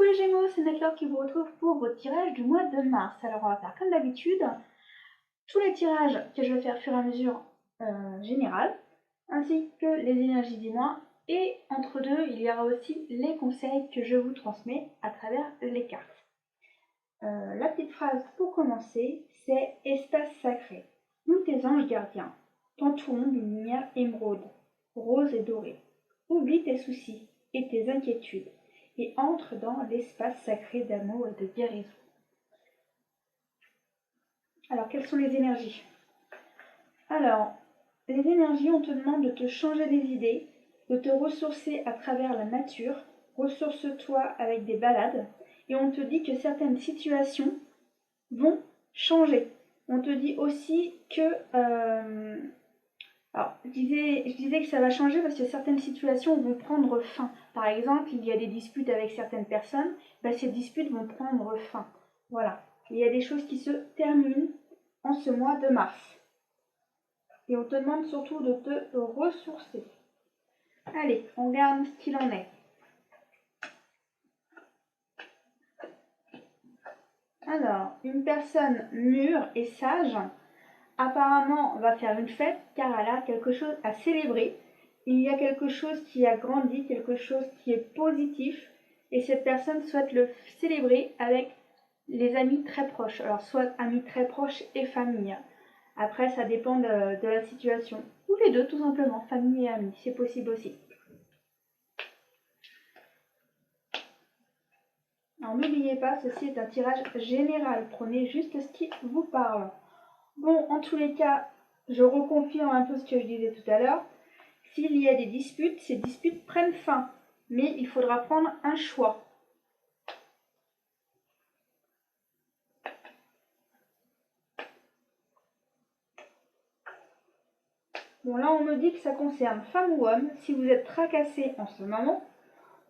Coucou les Gémeaux, c'est Naclaure qui vous retrouve pour votre tirage du mois de mars. Alors on va faire comme d'habitude, tous les tirages que je vais faire au fur et à mesure général, ainsi que les énergies du mois, et entre deux, il y aura aussi les conseils que je vous transmets à travers les cartes. La petite phrase pour commencer, c'est « Espace sacré, nous tes anges gardiens, t'entourons d'une lumière émeraude, rose et dorée. Oublie tes soucis et tes inquiétudes, et entre dans l'espace sacré d'amour et de guérison. » Alors, quelles sont les énergies? Alors, les énergies, on te demande de te changer les idées, de te ressourcer à travers la nature, ressource-toi avec des balades, et on te dit que certaines situations vont changer. On te dit aussi que... alors, je disais que ça va changer parce que certaines situations vont prendre fin. Par exemple, il y a des disputes avec certaines personnes, ces disputes vont prendre fin. Voilà. Il y a des choses qui se terminent en ce mois de mars. Et on te demande surtout de te ressourcer. Allez, on regarde ce qu'il en est. Alors, une personne mûre et sage, apparemment, va faire une fête car elle a quelque chose à célébrer. Il y a quelque chose qui a grandi, quelque chose qui est positif, et cette personne souhaite le célébrer avec les amis très proches. Alors, soit amis très proches et famille. Après, ça dépend de la situation. Ou les deux, tout simplement, famille et amis, c'est possible aussi. Alors, n'oubliez pas, ceci est un tirage général. Prenez juste ce qui vous parle. Bon, en tous les cas, je reconfirme un peu ce que je disais tout à l'heure. S'il y a des disputes, ces disputes prennent fin. Mais il faudra prendre un choix. Bon, là, on me dit que ça concerne femme ou homme. Si vous êtes tracassé en ce moment,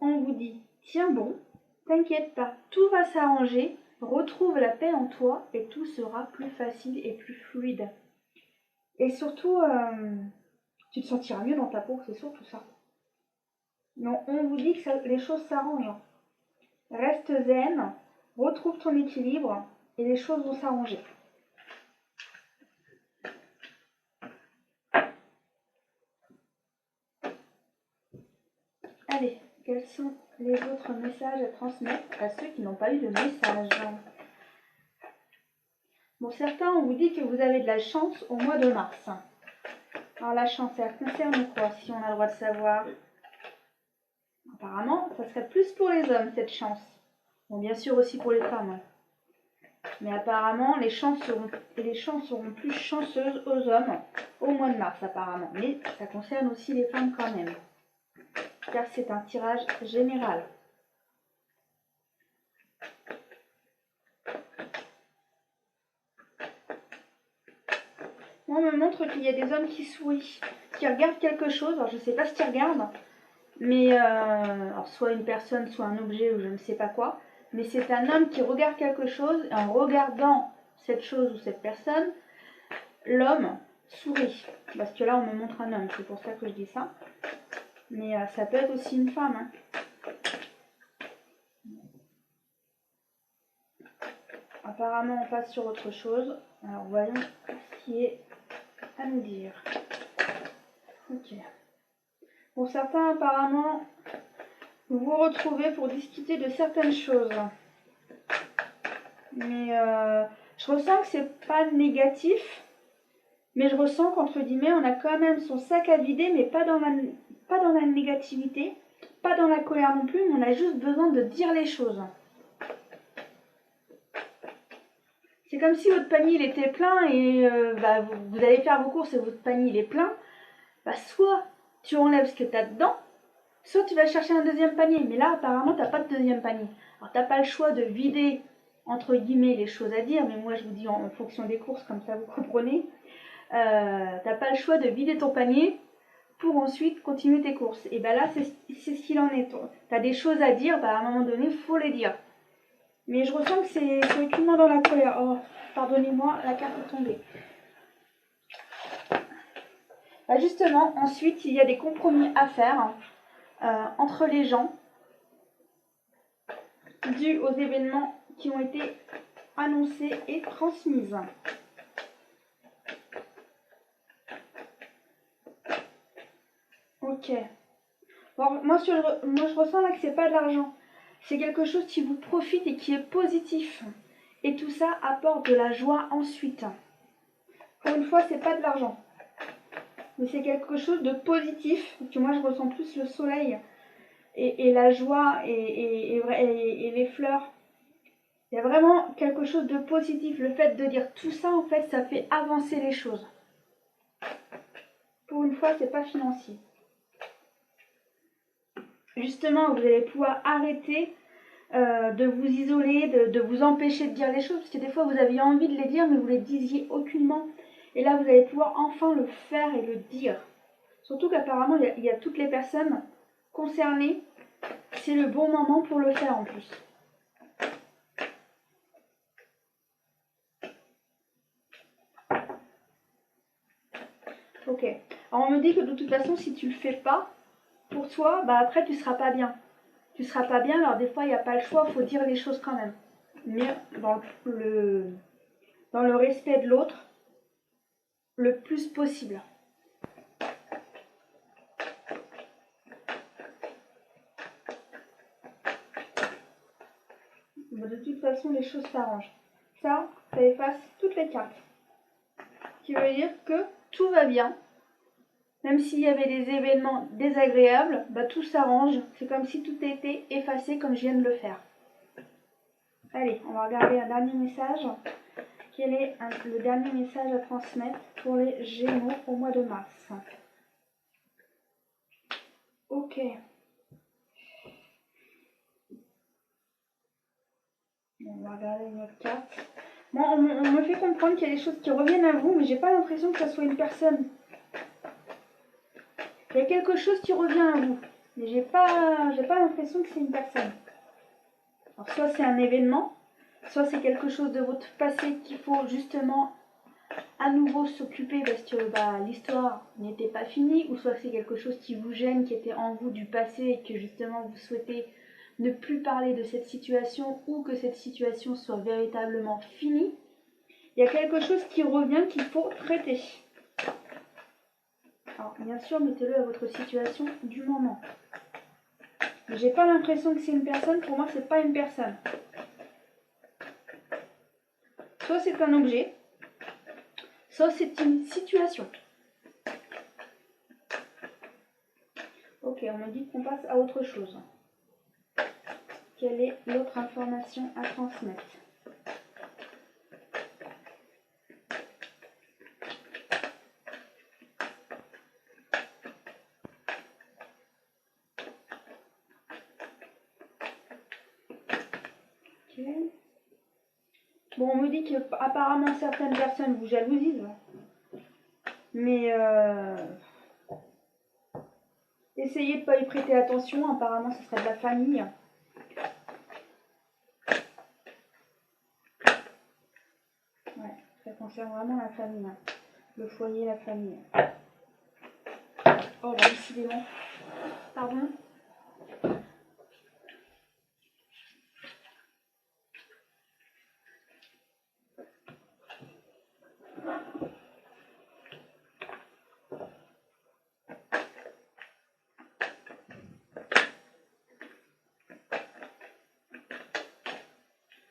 on vous dit « Tiens bon, t'inquiète pas, tout va s'arranger, retrouve la paix en toi et tout sera plus facile et plus fluide. » Et surtout, tu te sentiras mieux dans ta peau, c'est surtout ça. Non, on vous dit que les choses s'arrangent. Reste zen, retrouve ton équilibre et les choses vont s'arranger. Allez, quels sont les autres messages à transmettre à ceux qui n'ont pas eu de message? Bon, certains, on vous dit que vous avez de la chance au mois de mars. Alors la chance, elle concerne quoi, si on a le droit de savoir? Apparemment, ça serait plus pour les hommes, cette chance. Bon, bien sûr aussi pour les femmes. Mais apparemment, les chances seront plus chanceuses aux hommes au mois de mars, apparemment. Mais ça concerne aussi les femmes quand même. Car c'est un tirage général. Moi, on me montre qu'il y a des hommes qui sourient, qui regardent quelque chose. Alors, je ne sais pas ce qu'ils regardent. Mais, alors soit une personne, soit un objet, ou je ne sais pas quoi. Mais c'est un homme qui regarde quelque chose, et en regardant cette chose ou cette personne, l'homme sourit. Parce que là, on me montre un homme, c'est pour ça que je dis ça. Mais ça peut être aussi une femme. Hein. Apparemment, on passe sur autre chose. Alors, voyons ce qui est à nous dire. Ok. Pour certains, apparemment, vous vous retrouvez pour discuter de certaines choses. Mais je ressens que c'est pas négatif. Mais je ressens qu'entre guillemets, on a quand même son sac à vider, mais pas dans la négativité, pas dans la colère non plus, mais on a juste besoin de dire les choses. C'est comme si votre panier il était plein et vous allez faire vos courses et votre panier il est plein. Soit tu enlèves ce que tu as dedans, soit tu vas chercher un deuxième panier. Mais là, apparemment, tu n'as pas de deuxième panier. Alors, tu n'as pas le choix de vider, entre guillemets, les choses à dire, mais moi, je vous dis en fonction des courses, comme ça, vous comprenez. T'as pas le choix de vider ton panier pour ensuite continuer tes courses. Et là, c'est ce qu'il en est. T'as des choses à dire, à un moment donné, il faut les dire. Mais je ressens que c'est uniquement dans la colère. Oh, pardonnez-moi, la carte est tombée. Justement, ensuite, il y a des compromis à faire entre les gens. dû aux événements qui ont été annoncés et transmises. Ok. Bon, moi, je ressens là que c'est pas de l'argent. C'est quelque chose qui vous profite et qui est positif. Et tout ça apporte de la joie ensuite. Pour une fois, c'est pas de l'argent. Mais c'est quelque chose de positif. Parce que moi, je ressens plus le soleil et la joie et les fleurs. Il y a vraiment quelque chose de positif. Le fait de dire tout ça, en fait, ça fait avancer les choses. Pour une fois, c'est pas financier. Justement, vous allez pouvoir arrêter de vous isoler, de vous empêcher de dire les choses, parce que des fois vous aviez envie de les dire, mais vous ne les disiez aucunement. Et là, vous allez pouvoir enfin le faire et le dire. Surtout qu'apparemment, il y a toutes les personnes concernées. C'est le bon moment pour le faire en plus. Ok. Alors on me dit que de toute façon, si tu le fais pas, pour toi, bah après tu seras pas bien. Tu seras pas bien, alors des fois il n'y a pas le choix, il faut dire les choses quand même. Mais dans le respect de l'autre, le plus possible. De toute façon, les choses s'arrangent. Ça efface toutes les cartes. Ce qui veut dire que tout va bien. Même s'il y avait des événements désagréables, bah, tout s'arrange. C'est comme si tout était effacé comme je viens de le faire. Allez, on va regarder un dernier message. Quel est le dernier message à transmettre pour les Gémeaux au mois de mars? Ok. On va regarder une autre carte. Moi, on me fait comprendre qu'il y a des choses qui reviennent à vous, mais j'ai pas l'impression que ça soit une personne. Il y a quelque chose qui revient à vous, mais j'ai pas l'impression que c'est une personne. Alors, soit c'est un événement, soit c'est quelque chose de votre passé qu'il faut justement à nouveau s'occuper parce que l'histoire n'était pas finie, ou soit c'est quelque chose qui vous gêne, qui était en vous du passé et que justement vous souhaitez ne plus parler de cette situation ou que cette situation soit véritablement finie. Il y a quelque chose qui revient qu'il faut traiter. Alors bien sûr, mettez-le à votre situation du moment. Mais j'ai pas l'impression que c'est une personne, pour moi c'est pas une personne. Soit c'est un objet, soit c'est une situation. Ok, on me dit qu'on passe à autre chose. Quelle est l'autre information à transmettre? Ok. Bon, on me dit qu'apparemment certaines personnes vous jalousisent. Mais essayez de ne pas y prêter attention. Apparemment, ce serait de la famille. Ouais, ça concerne vraiment la famille. Le foyer, la famille. Oh, bah, décidément. Pardon.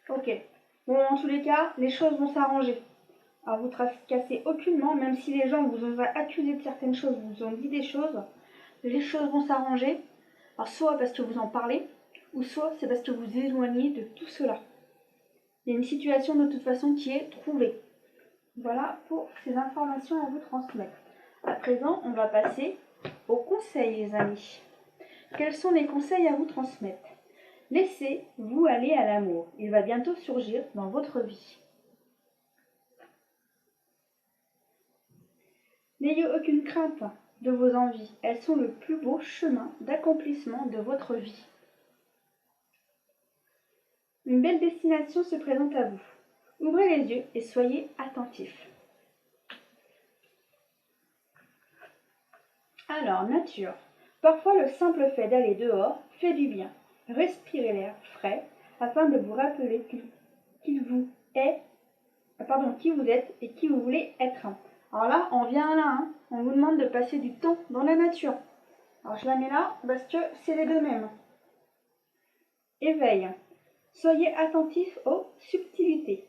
Ok. Bon, en tous les cas, les choses vont s'arranger. Alors, vous ne tracassez aucunement, même si les gens vous ont accusé de certaines choses, vous ont dit des choses, les choses vont s'arranger. Alors, soit parce que vous en parlez, ou soit c'est parce que vous éloignez de tout cela. Il y a une situation de toute façon qui est trouvée. Voilà pour ces informations à vous transmettre. À présent, on va passer aux conseils, les amis. Quels sont les conseils à vous transmettre? Laissez-vous aller à l'amour. Il va bientôt surgir dans votre vie. N'ayez aucune crainte de vos envies. Elles sont le plus beau chemin d'accomplissement de votre vie. Une belle destination se présente à vous. Ouvrez les yeux et soyez attentifs. Alors, nature. Parfois, le simple fait d'aller dehors fait du bien. Respirez l'air frais, afin de vous rappeler qui vous est, qui vous êtes et qui vous voulez être. Alors là, on vient là, hein. On vous demande de passer du temps dans la nature. Alors je la mets là parce que c'est les deux mêmes. Éveil. Soyez attentifs aux subtilités.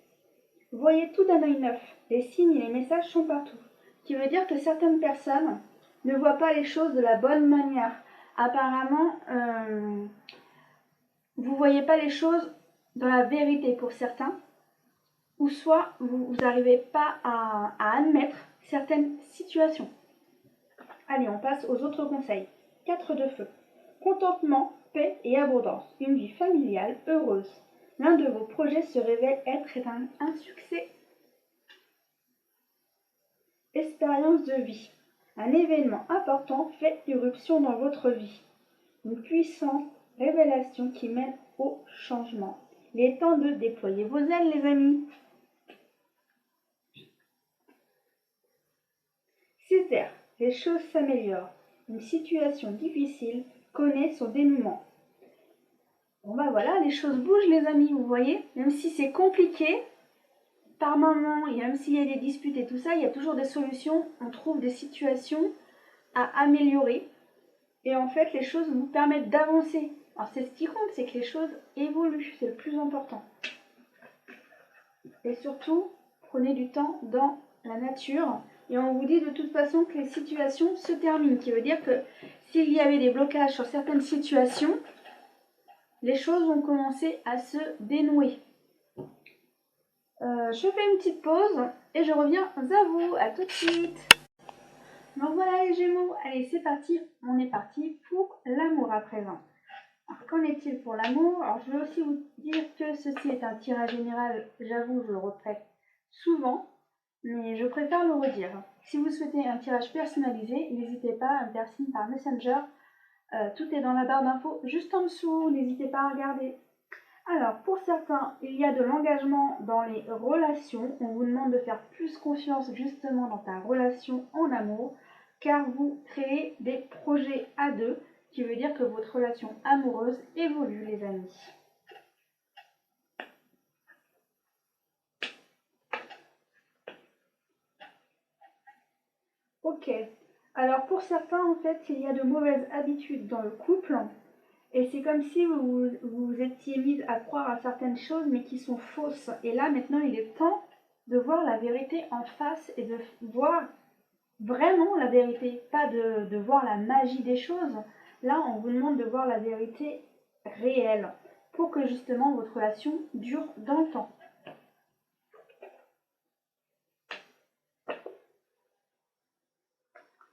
Voyez tout d'un œil neuf. Les signes et les messages sont partout. Ce qui veut dire que certaines personnes ne voient pas les choses de la bonne manière. Apparemment, vous ne voyez pas les choses dans la vérité pour certains, ou soit vous n'arrivez pas à admettre certaines situations. Allez, on passe aux autres conseils. 4 de feu. Contentement, paix et abondance. Une vie familiale heureuse. L'un de vos projets se révèle être un succès. Expérience de vie. Un événement important fait irruption dans votre vie. Une puissante révélation qui mène au changement. Il est temps de déployer vos ailes, les amis. 6 heures. Les choses s'améliorent. Une situation difficile connaît son dénouement. Bon bah voilà, les choses bougent les amis, vous voyez. Même si c'est compliqué, par moment, et même s'il y a des disputes et tout ça, il y a toujours des solutions. On trouve des situations à améliorer. Et en fait, les choses vous permettent d'avancer. Alors c'est ce qui compte, c'est que les choses évoluent, c'est le plus important. Et surtout, prenez du temps dans la nature. Et on vous dit de toute façon que les situations se terminent. Ce qui veut dire que s'il y avait des blocages sur certaines situations, les choses vont commencer à se dénouer. Je fais une petite pause et je reviens à vous. À tout de suite. Donc voilà les Gémeaux. Allez, c'est parti. On est parti pour l'amour à présent. Alors, qu'en est-il pour l'amour? Alors, je veux aussi vous dire que ceci est un tirage général. J'avoue, je le répète souvent, mais je préfère le redire. Si vous souhaitez un tirage personnalisé, n'hésitez pas à me faire signe par Messenger. Tout est dans la barre d'infos juste en dessous. N'hésitez pas à regarder. Alors, pour certains, il y a de l'engagement dans les relations. On vous demande de faire plus confiance justement dans ta relation en amour, car vous créez des projets à deux, qui veut dire que votre relation amoureuse évolue, les amis. Ok. Alors, pour certains, en fait, il y a de mauvaises habitudes dans le couple. Et c'est comme si vous étiez mise à croire à certaines choses, mais qui sont fausses. Et là, maintenant, il est temps de voir la vérité en face et de voir vraiment la vérité, pas de voir la magie des choses. Là, on vous demande de voir la vérité réelle pour que justement votre relation dure dans le temps.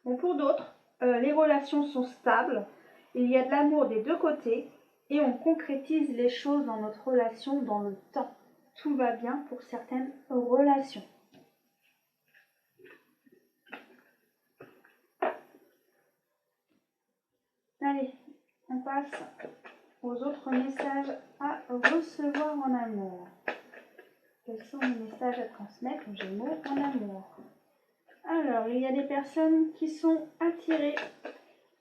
Bon, pour d'autres, les relations sont stables. Il y a de l'amour des deux côtés et on concrétise les choses dans notre relation dans le temps. Tout va bien pour certaines relations. Allez, on passe aux autres messages à recevoir en amour. Quels sont les messages à transmettre aux Gémeaux en amour? Alors, il y a des personnes qui sont attirées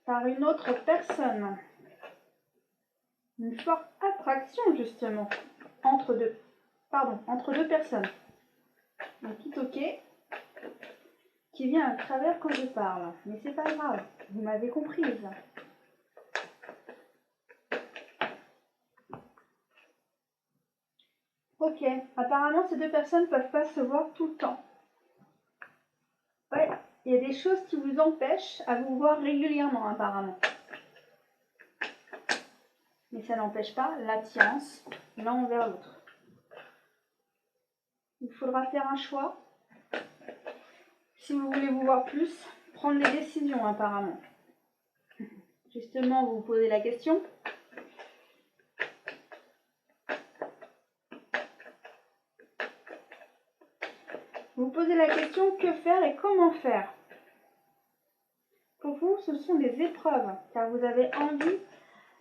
par une autre personne. Une forte attraction justement entre deux personnes. Un petit ok qui vient à travers quand je parle. Mais c'est pas grave, vous m'avez comprise. Ok, apparemment ces deux personnes ne peuvent pas se voir tout le temps. Ouais, il y a des choses qui vous empêchent à vous voir régulièrement apparemment. Mais ça n'empêche pas l'attirance l'un envers l'autre. Il faudra faire un choix. Si vous voulez vous voir plus, prendre des décisions apparemment. Justement, vous vous posez la question. Vous posez la question, que faire et comment faire? Pour vous, ce sont des épreuves, car vous avez envie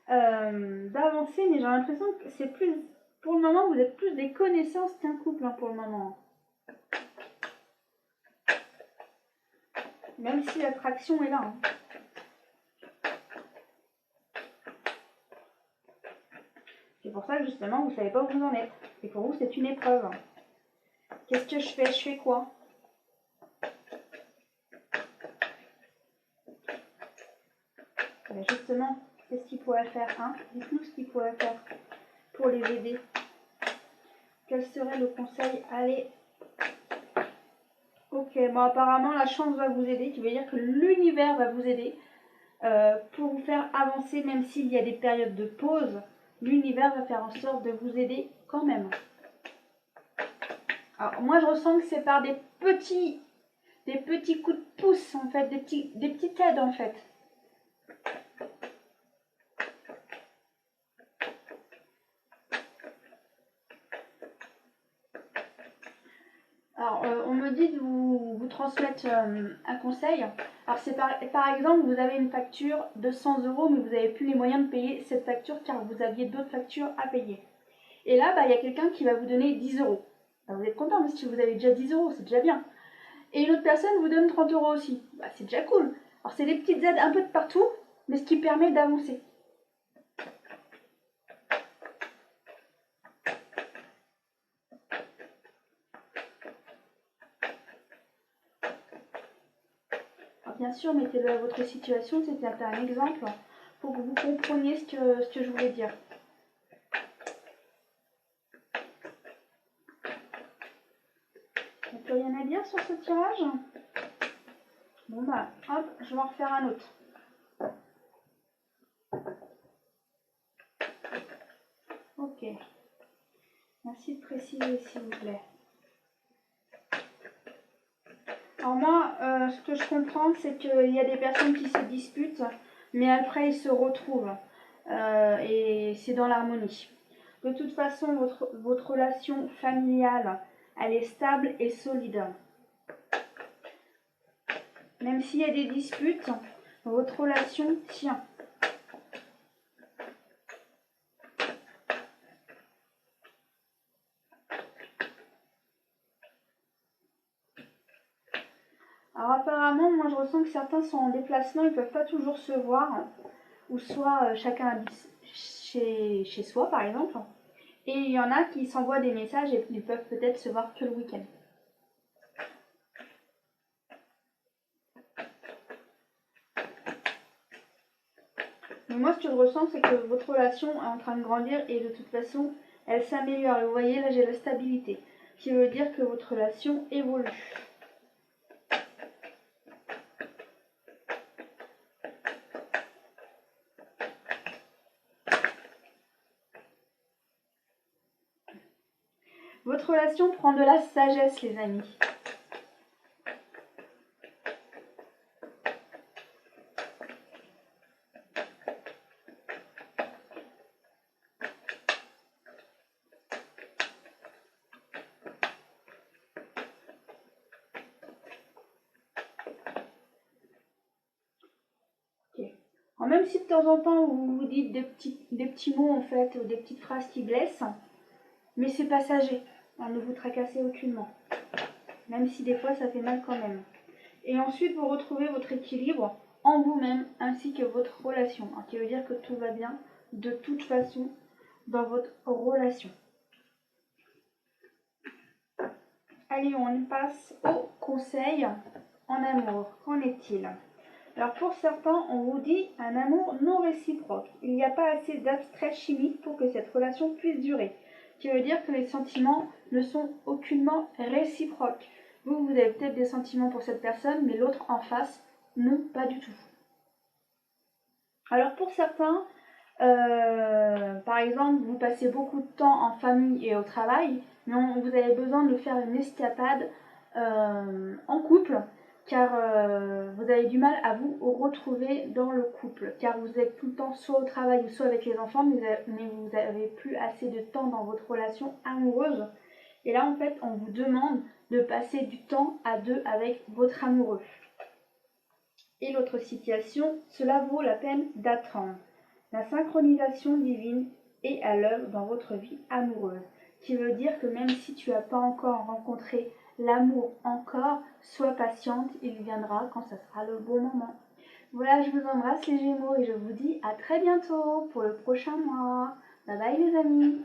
d'avancer, mais j'ai l'impression que c'est plus, pour le moment, vous êtes plus des connaissances qu'un couple, hein, pour le moment. Même si l'attraction est là. C'est pour ça que justement, vous ne savez pas où vous en êtes. Et pour vous, c'est une épreuve. Qu'est-ce que je fais? Je fais quoi? Ben justement, qu'est-ce qu'il pourrait faire, hein? Dites-nous ce qu'il pourrait faire pour les aider. Quel serait le conseil? Allez. Ok, bon apparemment la chance va vous aider, qui veut dire que l'univers va vous aider pour vous faire avancer, même s'il y a des périodes de pause. L'univers va faire en sorte de vous aider quand même. Alors moi je ressens que c'est par des petits coups de pouce en fait, des petites aides en fait. Alors, on me dit de vous transmettre un conseil. Alors, c'est par exemple, vous avez une facture de 100 €, mais vous n'avez plus les moyens de payer cette facture car vous aviez d'autres factures à payer. Et là, il y a quelqu'un qui va vous donner 10 €. Vous êtes content, mais si vous avez déjà 10 €, c'est déjà bien. Et une autre personne vous donne 30 € aussi. C'est déjà cool. Alors, c'est des petites aides un peu de partout, mais ce qui permet d'avancer. Bien sûr, mettez-le à votre situation, c'était un exemple pour que vous compreniez ce que je voulais dire. Il n'y a plus rien à dire sur ce tirage? Bon hop, je vais en refaire un autre. Ok. Merci de préciser s'il vous plaît. Alors moi, ce que je comprends, c'est qu'il y a des personnes qui se disputent, mais après ils se retrouvent. Et c'est dans l'harmonie. De toute façon, votre relation familiale, elle est stable et solide. Même s'il y a des disputes, votre relation tient. Alors apparemment, moi je ressens que certains sont en déplacement, ils ne peuvent pas toujours se voir, ou soit chacun habite chez soi par exemple. Et il y en a qui s'envoient des messages et ils peuvent peut-être se voir que le week-end. Mais moi ce que je ressens, c'est que votre relation est en train de grandir et de toute façon, elle s'améliore. Vous voyez, là j'ai la stabilité, qui veut dire que votre relation évolue. Votre relation prend de la sagesse, les amis. Alors, même si de temps en temps vous vous dites des petits mots en fait, ou des petites phrases qui blessent, mais c'est passager. Alors, ne vous tracassez aucunement. Même si des fois ça fait mal quand même. Et ensuite vous retrouvez votre équilibre en vous-même ainsi que votre relation. Alors, qui veut dire que tout va bien de toute façon dans votre relation. Allez, on passe au conseil en amour. Qu'en est-il? Alors pour certains, on vous dit un amour non réciproque. Il n'y a pas assez d'abstrait chimique pour que cette relation puisse durer. Ce qui veut dire que les sentiments ne sont aucunement réciproques. Vous avez peut-être des sentiments pour cette personne, mais l'autre en face, non, pas du tout. Alors pour certains, par exemple, vous passez beaucoup de temps en famille et au travail, mais vous avez besoin de faire une escapade en couple, car vous avez du mal à vous retrouver dans le couple, car vous êtes tout le temps soit au travail ou soit avec les enfants, mais vous n'avez plus assez de temps dans votre relation amoureuse. Et là, en fait, on vous demande de passer du temps à deux avec votre amoureux. Et l'autre situation, cela vaut la peine d'attendre. La synchronisation divine est à l'œuvre dans votre vie amoureuse, qui veut dire que même si tu n'as pas encore rencontré l'amour encore, sois patiente, il viendra quand ça sera le bon moment. Voilà, je vous embrasse les Gémeaux et je vous dis à très bientôt pour le prochain mois. Bye bye les amis.